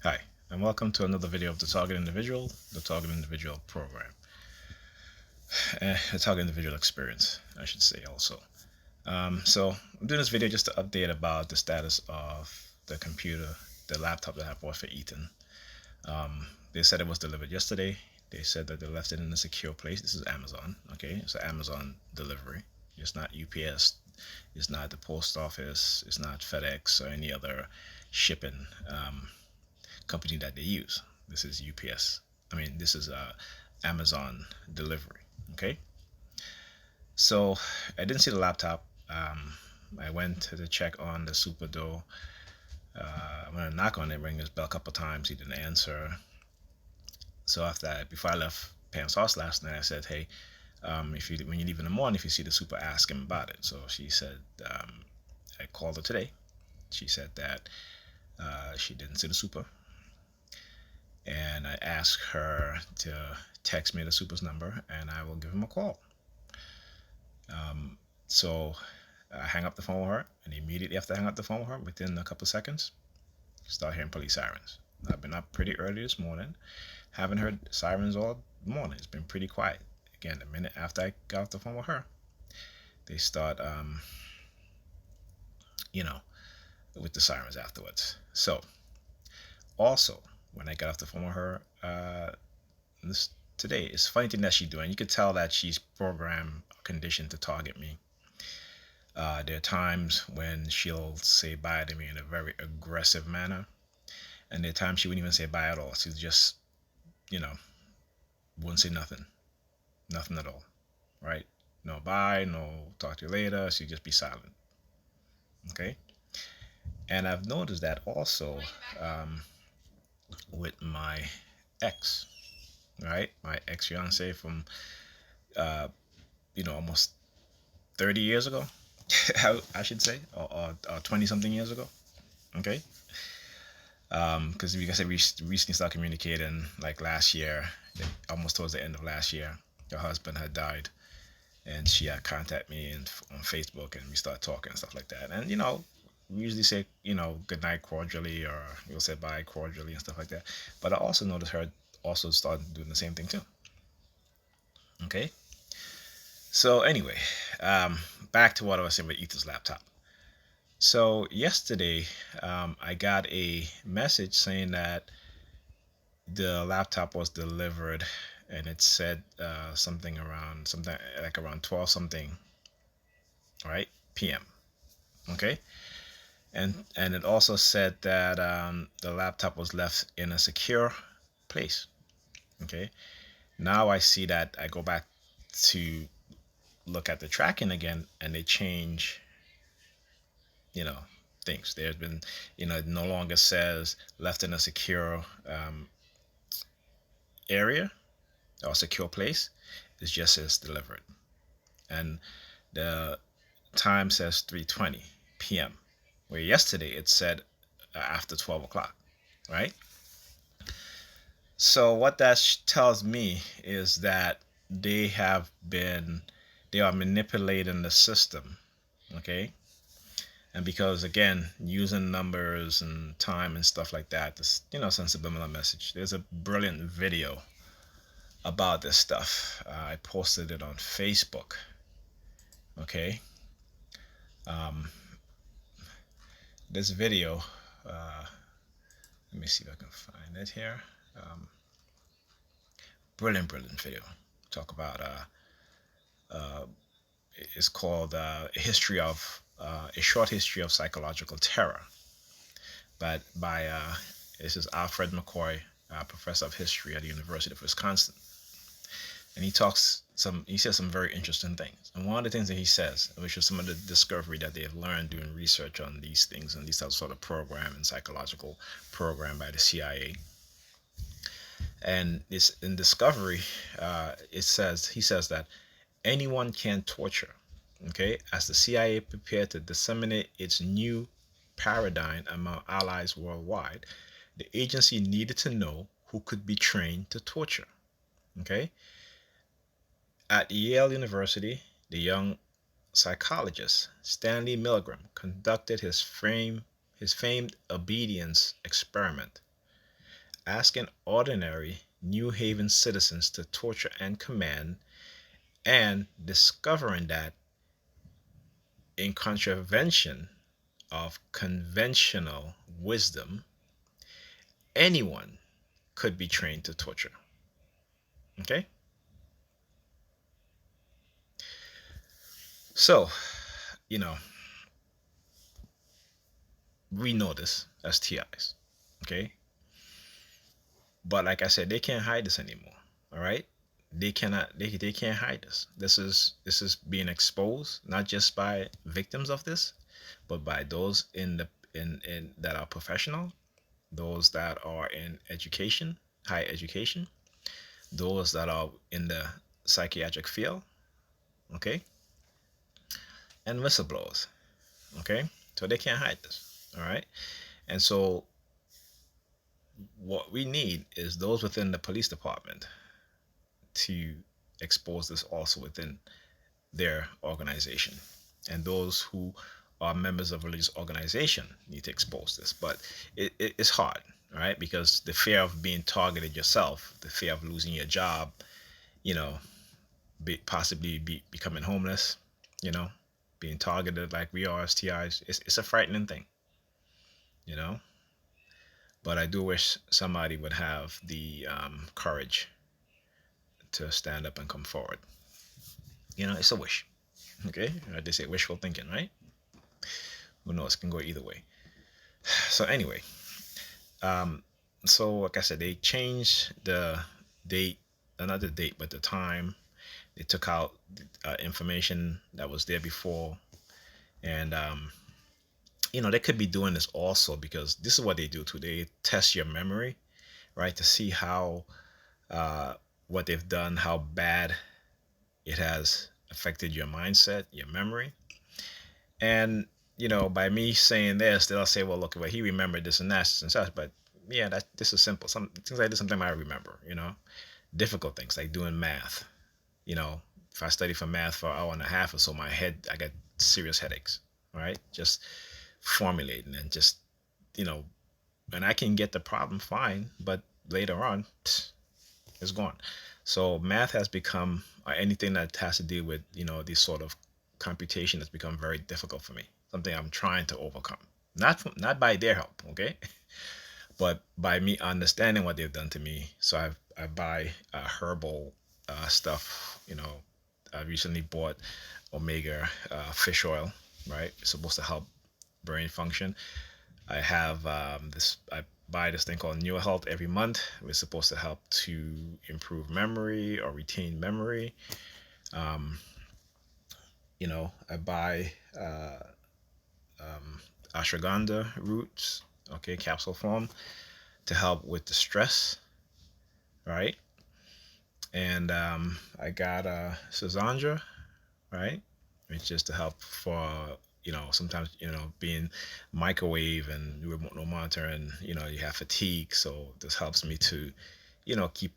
Hi, and welcome to another video of the Target Individual program, the Target Individual experience, I should say also. So I'm doing this video just to update about the status of the laptop that I bought for Ethan. They said it was delivered yesterday. They said that they left it in a secure place. This is Amazon, okay? It's an Amazon delivery. It's not UPS. It's not the post office. It's not FedEx or any other shipping company that they use. This is UPS. This is Amazon delivery. Okay. So I didn't see the laptop. I went to check on the super door. When I knock on it, ring his bell a couple of times. He didn't answer. So after that, before I left Pam's house last night, I said, "Hey, when you leave in the morning, if you see the super, ask him about it." So she said, I called her today. She said that she didn't see the super, and I asked her to text me the super's number and I will give him a call. So I hang up the phone with her, and immediately after I hang up the phone with her, within a couple of seconds, start hearing police sirens. I've been up pretty early this morning, haven't heard sirens all morning. It's been pretty quiet. Again, the minute after I got off the phone with her, they start, with the sirens afterwards. So, also, when I got off the phone with her this today, it's a funny thing that she's doing. You could tell that she's programmed, conditioned to target me. There are times when she'll say bye to me in a very aggressive manner, and there are times she wouldn't even say bye at all. She'll just, wouldn't say nothing at all, right? No bye, no talk to you later. She'd just be silent. Okay, and I've noticed that also with my ex, right? My ex fiance from almost 30 years ago, I should say, or 20 something years ago. Okay. Because like I said, we recently started communicating like last year, almost towards the end of last year. Her husband had died, and she had contacted me on Facebook, and we started talking and stuff like that. And we usually say good night cordially, or we'll say bye cordially and stuff like that. But I also noticed her also started doing the same thing too. Okay. So anyway, back to what I was saying with Ethan's laptop. So yesterday, I got a message saying that the laptop was delivered, and it said something like around 12 something, right, p.m. Okay, and it also said that the laptop was left in a secure place. Okay, now I see that I go back to look at the tracking again, and they change you know things. There's been it no longer says left in a secure area or secure place. It just says delivered, and the time says 3:20 p.m. where yesterday it said after 12 o'clock, right? So what that tells me is that they are manipulating the system. Okay, and because again using numbers and time and stuff like that, this sends a subliminal message. There's a brilliant video about this stuff. I posted it on Facebook. Okay, this video, let me see if I can find it here. Brilliant video. Talk about it's called a short history of psychological terror, but by this is Alfred McCoy, professor of history at the University of Wisconsin, and he says some very interesting things. And one of the things that he says, which is some of the discovery that they have learned doing research on these things and these sort of program and psychological program by the CIA. And it's in discovery, he says that anyone can torture. Okay, as the CIA prepared to disseminate its new paradigm among allies worldwide, the agency needed to know who could be trained to torture. Okay, at Yale University, the young psychologist Stanley Milgram conducted his famed obedience experiment. asking ordinary New Haven citizens to torture and command, and discovering that, in contravention of conventional wisdom, anyone could be trained to torture. Okay? So, you know, we know this as TIs. Okay? But like I said, they can't hide this anymore. All right? They cannot they can't hide this. This is being exposed not just by victims of this, but by those in that are professional, those that are in education, higher education, those that are in the psychiatric field, okay, and whistleblowers, okay. So they can't hide this, all right. And so what we need is those within the police department to expose this also within their organization, and those who are members of religious organization need to expose this. But it's hard, right? Because the fear of being targeted yourself, the fear of losing your job, you know, possibly becoming homeless, you know, being targeted like we are as TIs, it's a frightening thing, you know. But I do wish somebody would have the courage to stand up and come forward. You know, it's a wish. Okay, they say wishful thinking, right? Who knows? It can go either way. So anyway, so like I said, they changed the date, not the date, but the time. They took out information that was there before, and you know, they could be doing this also because this is what they do too. They test your memory, right, to see how what they've done, how bad it has affected your mindset, your memory. And you know, by me saying this, they'll say, "Well, look, well, he remembered this and that and such." But yeah, that this is simple. Some things like this, something I remember. You know, difficult things like doing math. You know, if I study for math for an hour and a half or so, my head, I get serious headaches. Right, just formulating and just, you know, and I can get the problem fine, but later on, it's gone. So math has become, anything that has to do with, you know, this sort of computation has become very difficult for me. Something I'm trying to overcome. Not by their help, okay, but by me understanding what they've done to me. So I buy herbal stuff. You know, I recently bought omega fish oil. Right, it's supposed to help brain function. I have this. I buy this thing called New Health every month. It's supposed to help to improve memory or retain memory. Um, you know, I buy ashwagandha roots, okay, capsule form, to help with the stress, right? And I got Sazandra, right, which is to help for, you know, sometimes, you know, being microwave and remote no monitor, and you know, you have fatigue, so this helps me to, you know, keep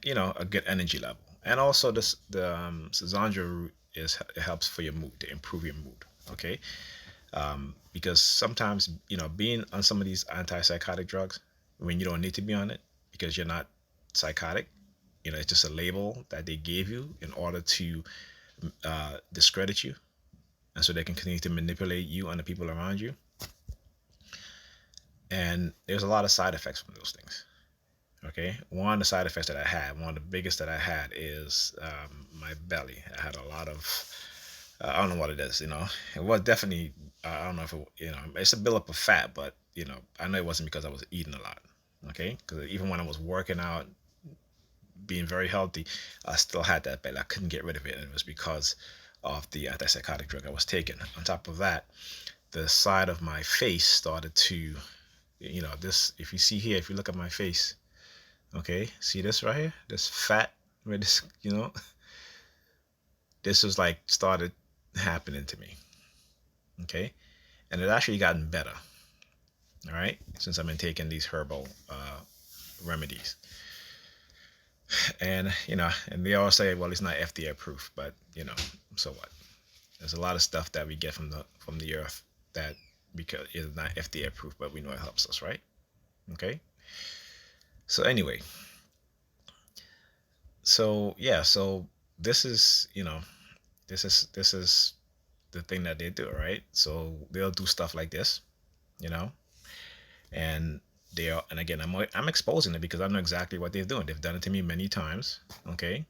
you know, a good energy level. And also this the Sazandra root is, it helps for your mood, to improve your mood, okay. Because sometimes, you know, being on some of these antipsychotic drugs when you don't need to be on it because you're not psychotic, you know, it's just a label that they gave you in order to discredit you, and so they can continue to manipulate you and the people around you. And there's a lot of side effects from those things. Okay, one of the side effects that I had, one of the biggest that I had, is my belly. I had a lot of I don't know what it is, you know. It was definitely, I don't know if it, you know, it's a buildup of fat, but you know, I know it wasn't because I was eating a lot. Okay, because even when I was working out, being very healthy, I still had that belly. I couldn't get rid of it, and it was because of the antipsychotic drug I was taking. On top of that, the side of my face started to, you know, this. If you see here, if you look at my face, okay, see this right here, this fat, where this, you know, this was like started happening to me. Okay, and it actually gotten better. All right, since I've been taking these herbal remedies. And you know, and they all say, well, it's not FDA approved, but you know, so what? There's a lot of stuff that we get from the earth that, because it's not FDA approved, but we know it helps us, right? Okay. So anyway, so yeah, so this is, this is the thing that they do, right? So they'll do stuff like this, you know, and they are, and again, I'm exposing it because I know exactly what they're doing. They've done it to me many times, okay?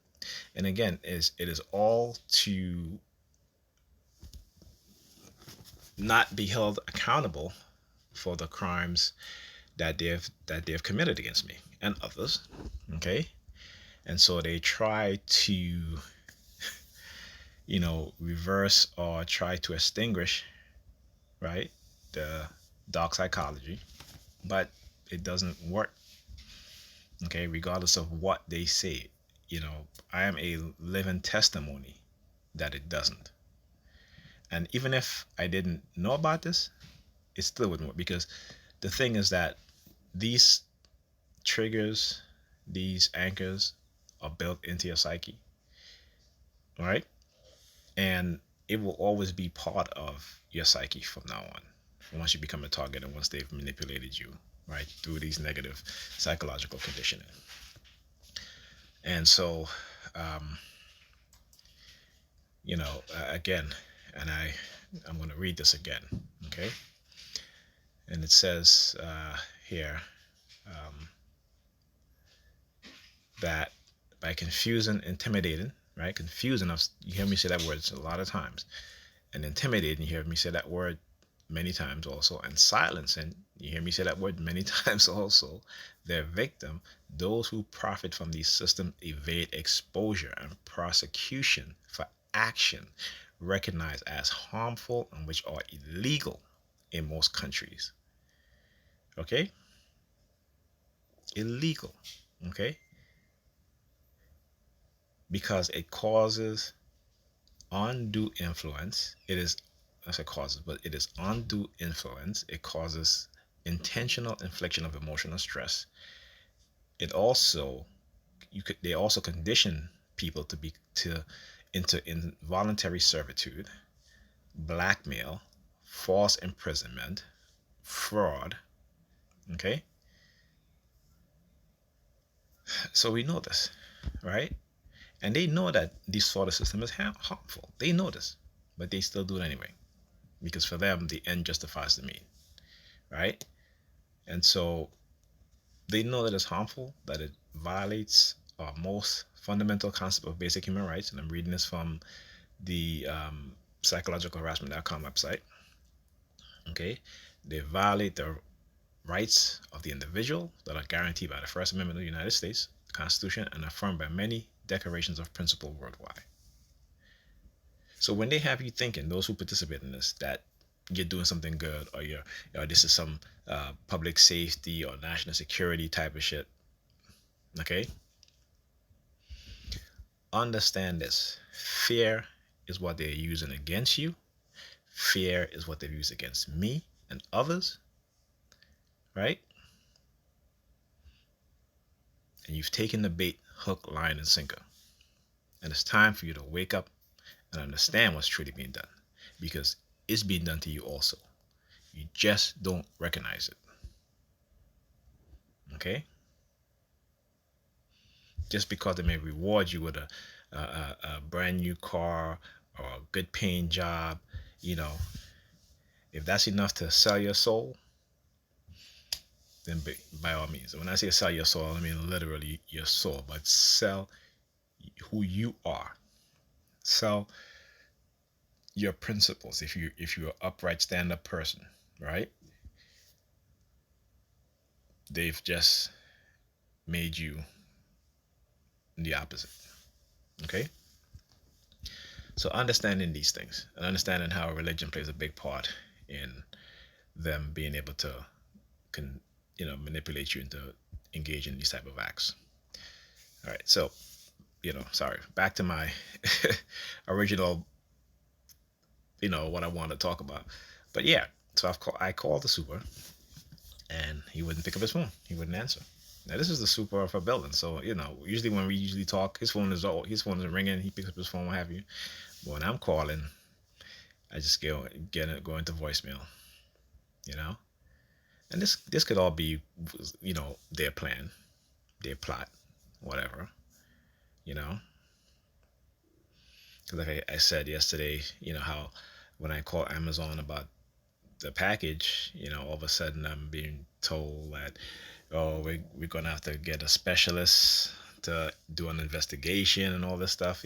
And again, it is all to not be held accountable for the crimes that they've committed against me and others, okay? And so they try to, reverse or try to extinguish, right, the dark psychology, but it doesn't work, okay, regardless of what they say. I am a living testimony that it doesn't. And even if I didn't know about this, it still wouldn't work, because the thing is that these triggers, these anchors are built into your psyche, right? And it will always be part of your psyche from now on, once you become a target and once they've manipulated you, right, through these negative psychological conditioning. And so, um, again, and I'm going to read this again, okay? And it says here that by confusing, intimidating, right? Confusing, you hear me say that word a lot of times, and intimidating, you hear me say that word many times also, and silencing, you hear me say that word many times also, their victim, those who profit from these systems evade exposure and prosecution for action recognized as harmful and which are illegal in most countries. Okay? Illegal. Okay? Because it causes undue influence. It is, I say causes, but it is undue influence. It causes intentional infliction of emotional stress. It also, they also condition people into involuntary servitude, blackmail, false imprisonment, fraud. Okay, so we know this, right? And they know that this sort of system is harmful. They know this, but they still do it anyway, because for them the end justifies the mean, right? And so they know that it's harmful, that it violates our most fundamental concept of basic human rights. And I'm reading this from the psychologicalharassment.com website. Okay, they violate the rights of the individual that are guaranteed by the First Amendment of the United States, the Constitution, and affirmed by many declarations of principle worldwide. So when they have you thinking, those who participate in this, that you're doing something good, or this is some public safety or national security type of shit, okay? Understand this. Fear is what they're using against you. Fear is what they've used against me and others, right? And you've taken the bait, hook, line, and sinker. And it's time for you to wake up and understand what's truly being done, because it's being done to you also. You just don't recognize it. Okay? Just because they may reward you with a brand new car or a good paying job, if that's enough to sell your soul, then by all means. When I say sell your soul, I mean literally your soul, but sell who you are. Sell your principles. If you're an upright, stand-up person, right? They've just made you the opposite. Okay? So understanding these things and understanding how religion plays a big part in them being able to manipulate you into engaging in these type of acts. All right, so sorry, back to my original, what I wanted to talk about. But yeah, so I called the super, and he wouldn't pick up his phone. He wouldn't answer. Now this is the super of a building, so usually when we usually talk, his phone is ringing. He picks up his phone, what have you. But when I'm calling, I just go into voicemail. And this could all be, their plan. their plot, whatever, you know. Because like I said yesterday, how when I call Amazon about the package, all of a sudden I'm being told that, oh, we're gonna have to get a specialist to do an investigation and all this stuff.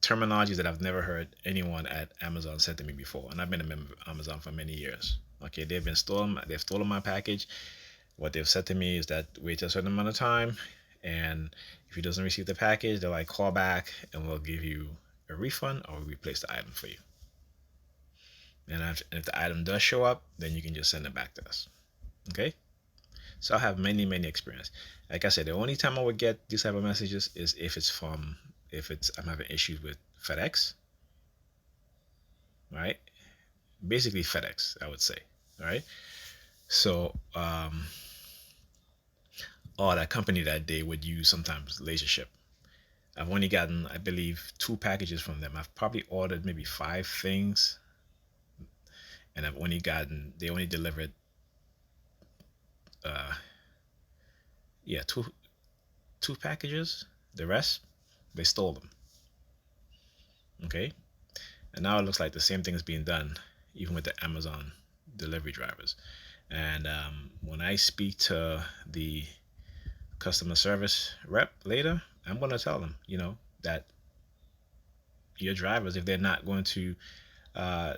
Terminologies that I've never heard anyone at Amazon said to me before, and I've been a member of Amazon for many years. Okay, they've stolen my package. What they've said to me is that wait a certain amount of time, and if he doesn't receive the package, they'll like call back and we'll give you a refund or replace the item for you. And if the item does show up, then you can just send it back to us. Okay? So I have many, many experience. Like I said, the only time I would get these type of messages is if I'm having issues with FedEx, right? Basically FedEx, I would say, right? So, that company that they would use sometimes laser ship. I've only gotten, I believe, 2 packages from them. I've probably ordered maybe 5 things, and they only delivered, yeah, two packages. The rest, they stole them. Okay, and now it looks like the same thing is being done, even with the Amazon delivery drivers. And when I speak to the customer service rep later, I'm going to tell them, that your drivers, if they're not going to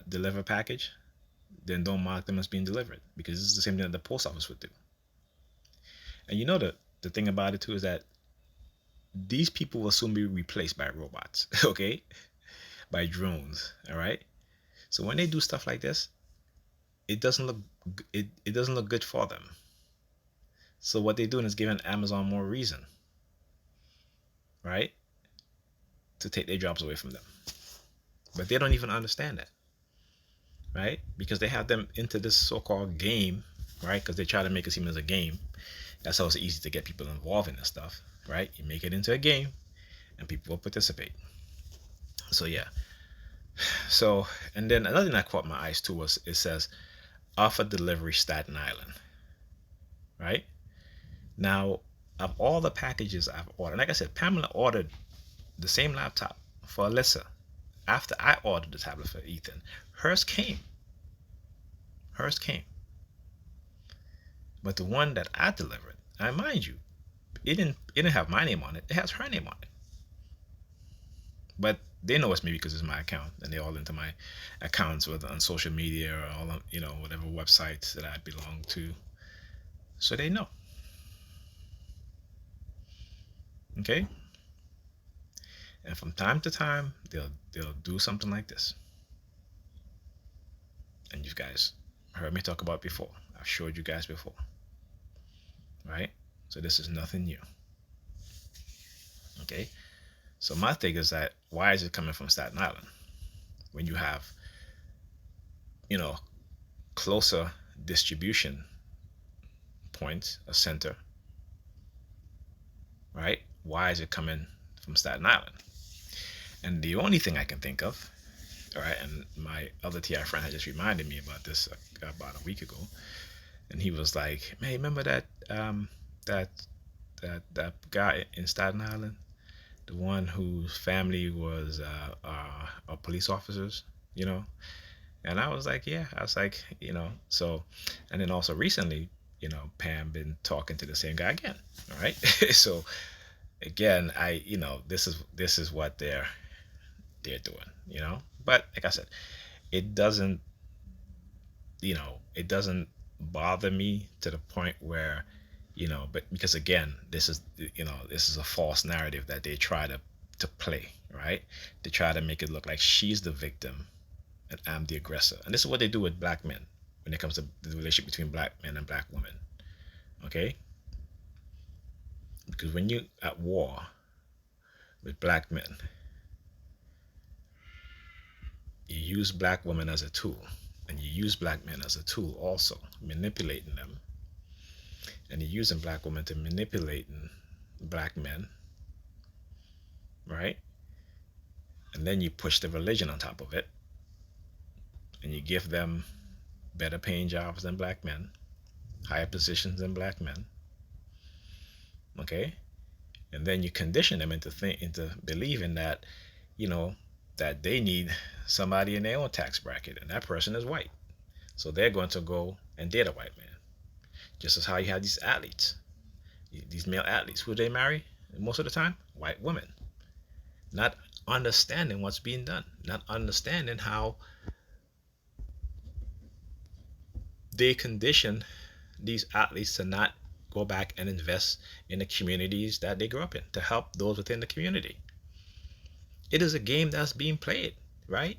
deliver a package, then don't mark them as being delivered, because this is the same thing that the post office would do. And the thing about it too is that these people will soon be replaced by robots, okay, by drones. All right. So when they do stuff like this, it doesn't look it doesn't look good for them. So what they're doing is giving Amazon more reason, right, to take their jobs away from them. But they don't even understand that, right? Because they have them into this so-called game, right? Because they try to make it seem as a game. That's how it's easy to get people involved in this stuff, right? You make it into a game, and people will participate. So yeah. So, and then another thing that caught my eyes too was it says offer delivery Staten Island, right? Now, of all the packages I've ordered, like I said, Pamela ordered the same laptop for Alyssa after I ordered the tablet for Ethan. Hers came. But the one that I delivered, I mind you, it didn't have my name on it. It has her name on it. But they know it's me because it's my account, and they're all into my accounts, whether on social media or all whatever websites that I belong to. So they know. Okay. And from time to time, they'll do something like this. And you guys heard me talk about it before. I've showed you guys before. Right? So this is nothing new. Okay? So my thing is that why is it coming from Staten Island when you have, closer distribution points, a center, right? Why is it coming from Staten Island? And the only thing I can think of, all right, and my other TI friend had just reminded me about this about a week ago, and he was like, "Hey, remember that that guy in Staten Island, the one whose family was police officers, And I was like, yeah. I was like, so, and then also recently, Pam been talking to the same guy again. All right, so again, this is what they're doing, But like I said, it doesn't, it doesn't bother me to the point where, but because again, this is a false narrative that they try to play, right? They try to make it look like she's the victim and I'm the aggressor. And this is what they do with black men when it comes to the relationship between black men and black women. Okay? Because when you're at war with black men, you use black women as a tool. And you use black men as a tool also, manipulating them. And you're using black women to manipulate black men. Right? And then you push the religion on top of it. And you give them better paying jobs than black men, higher positions than black men, Okay, and then you condition them into believing that, you know, that they need somebody in their own tax bracket, and that person is white, so they're going to go and date a white man. Just as how you have these athletes, these male athletes, who they marry most of the time, white women, not understanding what's being done, not understanding how they condition these athletes to not go back and invest in the communities that they grew up in, to help those within the community. It is a game that's being played, right?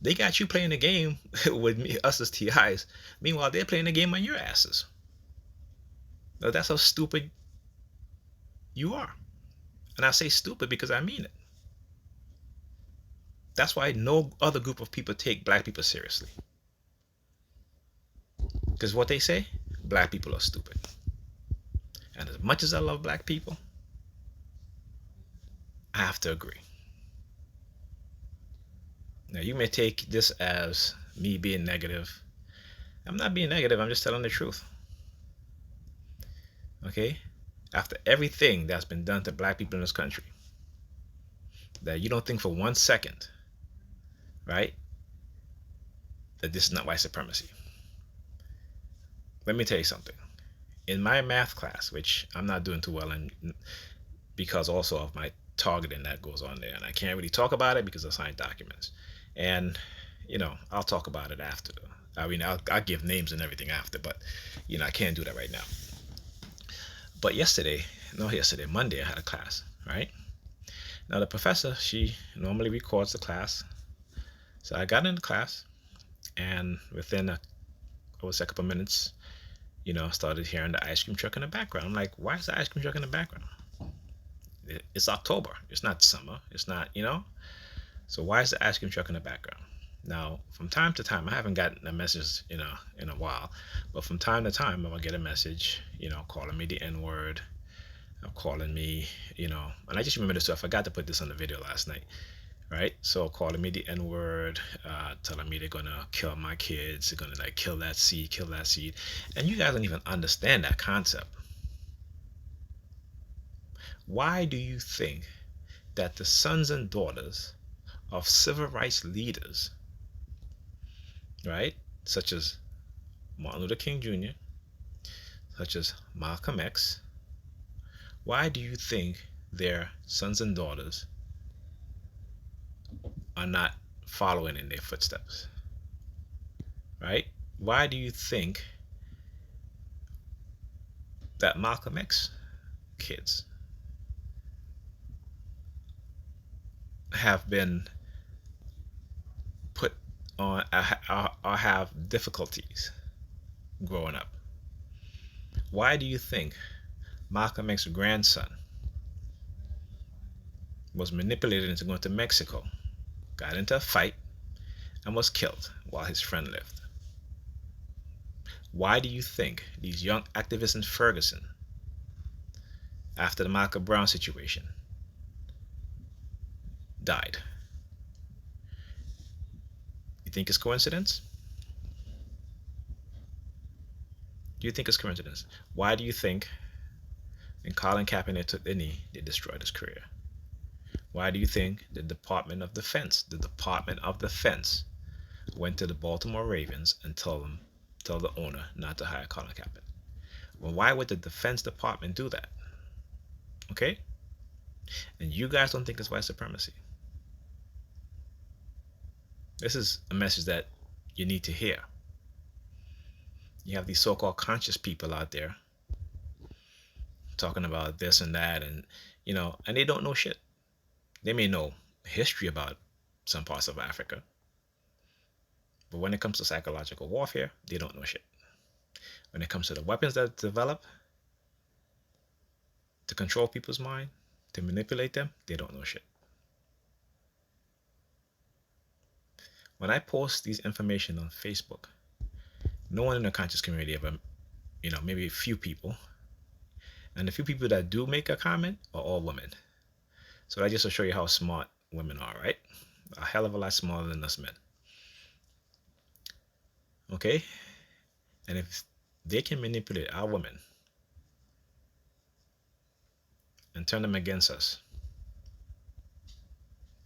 They got you playing a game with me, us as TIs. Meanwhile, they're playing a game on your asses. Now, that's how stupid you are. And I say stupid because I mean it. That's why no other group of people take black people seriously. Because what they say, black people are stupid. And as much as I love black people, I have to agree. Now, you may take this as me being negative. I'm not being negative, I'm just telling the truth. Okay? After everything that's been done to black people in this country, that you don't think for 1 second, right, that this is not white supremacy. Let me tell you something. In my math class, which I'm not doing too well in because also of my targeting that goes on there, and I can't really talk about it because I signed documents. And, I'll talk about it after. I mean, I'll give names and everything after, but, I can't do that right now. But Monday, I had a class, right? Now, the professor, she normally records the class. So I got into class, and within I would say a couple of minutes, I started hearing the ice cream truck in the background. I'm like, why is the ice cream truck in the background? It's October. It's not summer. It's not, So why is the ice cream truck in the background? Now, from time to time, I haven't gotten a message, in a while, but from time to time, I'm gonna get a message, calling me the N word, calling me, and I just remember this. So I forgot to put this on the video last night, right? So calling me the N word, telling me they're gonna kill my kids, they're gonna like kill that seed, and you guys don't even understand that concept. Why do you think that the sons and daughters of civil rights leaders, right, such as Martin Luther King Jr., such as Malcolm X, why do you think their sons and daughters are not following in their footsteps? Right? Why do you think that Malcolm X kids have been put on or have difficulties growing up? Why do you think Malcolm X's grandson was manipulated into going to Mexico, got into a fight, and was killed while his friend lived? Why do you think these young activists in Ferguson, after the Michael Brown situation, died? You think it's coincidence? Do you think it's coincidence? Why do you think when Colin Kaepernick took the knee, they destroyed his career? Why do you think the Department of Defense went to the Baltimore Ravens and tell the owner not to hire Colin Kaepernick? Well, why would the Defense Department do that? Okay? And you guys don't think it's white supremacy. This is a message that you need to hear. You have these so-called conscious people out there talking about this and that, and and they don't know shit. They may know history about some parts of Africa, but when it comes to psychological warfare, they don't know shit. When it comes to the weapons that develop to control people's mind, to manipulate them, they don't know shit. When I post these information on Facebook, no one in the conscious community ever, maybe a few people, and the few people that do make a comment are all women. So that just to show you how smart women are, right? A hell of a lot smarter than us men. Okay? And if they can manipulate our women and turn them against us,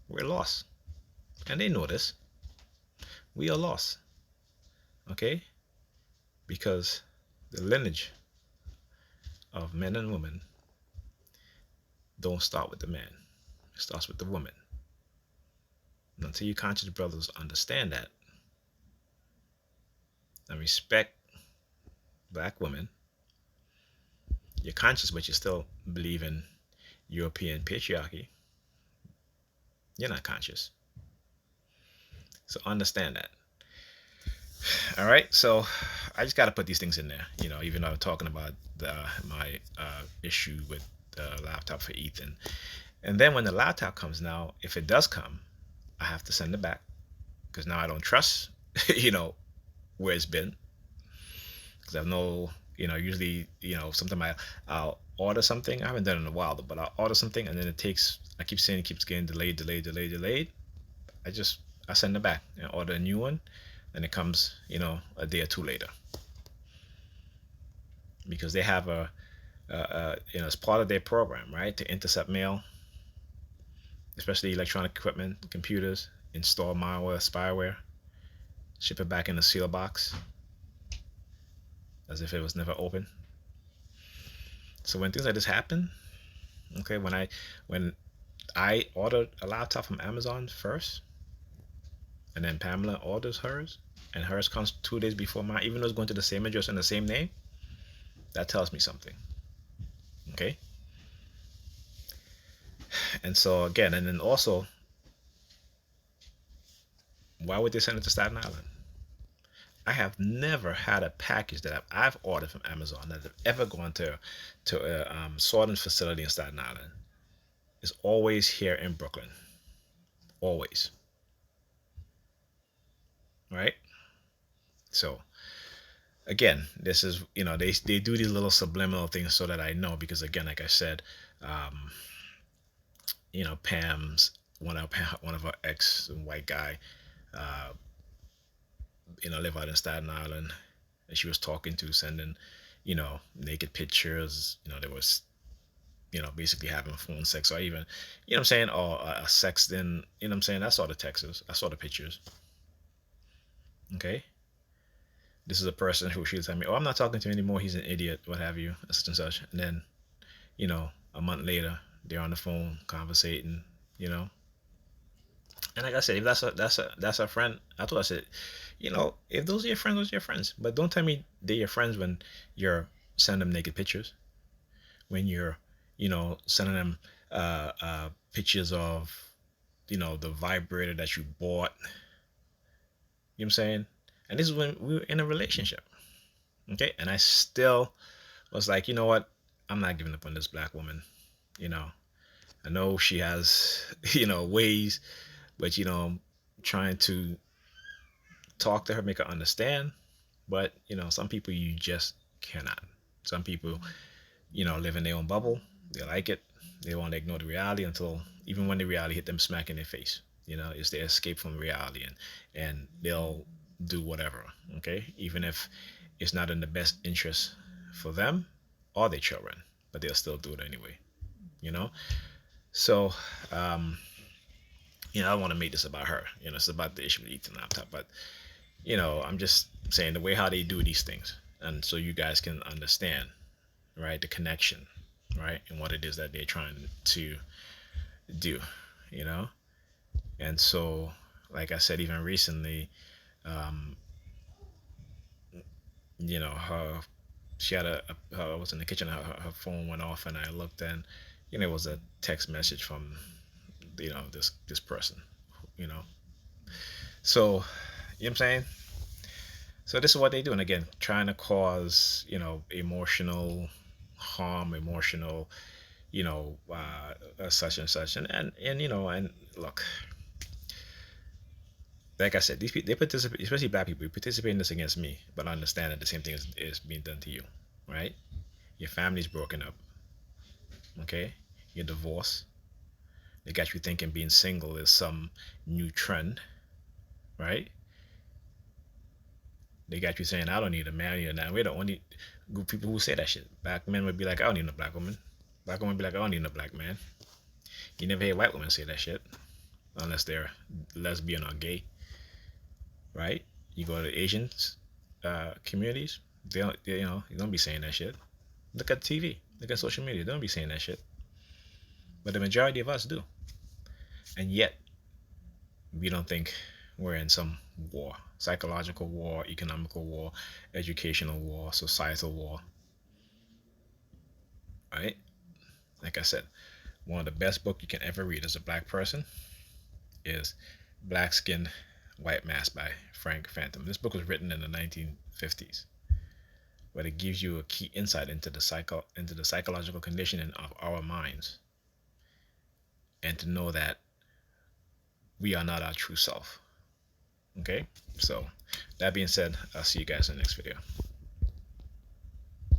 we're lost. And they know this. We are lost. Okay? Because the lineage of men and women don't start with the man. It starts with the woman. And until you conscious brothers understand that and respect black women, you're conscious but you still believe in European patriarchy, you're not conscious. So understand that. All right, so I just got to put these things in there, even though I'm talking about my issue with the laptop for Ethan. And then when the laptop comes now, if it does come, I have to send it back because now I don't trust, where it's been. Because I know, usually, sometimes I'll order something. I haven't done it in a while, but I'll order something and then I keep saying it keeps getting delayed. I send it back and order a new one. And it comes, a day or two later. Because they have it's part of their program, right? To intercept mail, especially electronic equipment, computers, install malware, spyware, ship it back in a seal box as if it was never open. So when things like this happen, okay, when I ordered a laptop from Amazon first, and then Pamela orders hers, and hers comes 2 days before mine, even though it's going to the same address and the same name, that tells me something. Okay? And so again, and then also, why would they send it to Staten Island? I have never had a package that I've ordered from Amazon that have ever gone to a sorting facility in Staten Island. It's always here in Brooklyn. Always. Right? So again, this is, they do these little subliminal things so that I know, because again, like I said, Pam's one of our ex white guy, live out in Staten Island, and she was talking to, sending, naked pictures. There was, basically having phone sex, or even, what I'm saying, or a sexting. What I'm saying. I saw the texts. I saw the pictures. Okay. This is a person who she'll tell me, "Oh, I'm not talking to him anymore. He's an idiot, what have you, such and such." And then, a month later, they're on the phone conversating. And like I said, if that's a friend, I told her, I said, if those are your friends, those are your friends. But don't tell me they're your friends when you're sending them naked pictures, when you're, sending them pictures of, the vibrator that you bought. You know what I'm saying? And this is when we were in a relationship. Okay? And I still was like, you know what? I'm not giving up on this black woman. I know she has, ways, but, trying to talk to her, make her understand. But, some people you just cannot. Some people, live in their own bubble. They like it. They want to ignore the reality until, even when the reality hit them smack in their face. It's their escape from reality, and they'll do whatever, okay? Even if it's not in the best interest for them or their children, but they'll still do it anyway, So, I don't want to make this about her. It's about the issue with Ethan laptop, but I'm just saying the way how they do these things, and so you guys can understand, right, the connection, right, and what it is that they're trying to do, and so, like I said, even recently, her, she had I was in the kitchen, her phone went off, and I looked, and it was a text message from this person, so you know what I'm saying. So this is what they do, and again, trying to cause emotional harm, emotional such and such, and look, like I said, these people, they participate, especially black people, participate in this against me, but understand that the same thing is being done to you, right? Your family's broken up, okay? You're divorced. They got you thinking being single is some new trend, right? They got you saying, "I don't need a man," and now we're the only group of people who say that shit. Black men would be like, "I don't need a black woman." Black women be like, I don't need no black man. You never hear white women say that shit unless they're lesbian or gay, right? You go to Asians communities, you don't be saying that shit. Look at TV, look at social media, they don't be saying that shit. But the majority of us do, and yet we don't think we're in some war, psychological war, economical war, educational war, societal war, right? Like I said, one of the best books you can ever read as a black person is Black Skin, White Mask by Frank Phantom. This book was written in the 1950s, but it gives you a key insight into the psychological conditioning of our minds, and to know that we are not our true self. Okay, so that being said, I'll see you guys in the next video.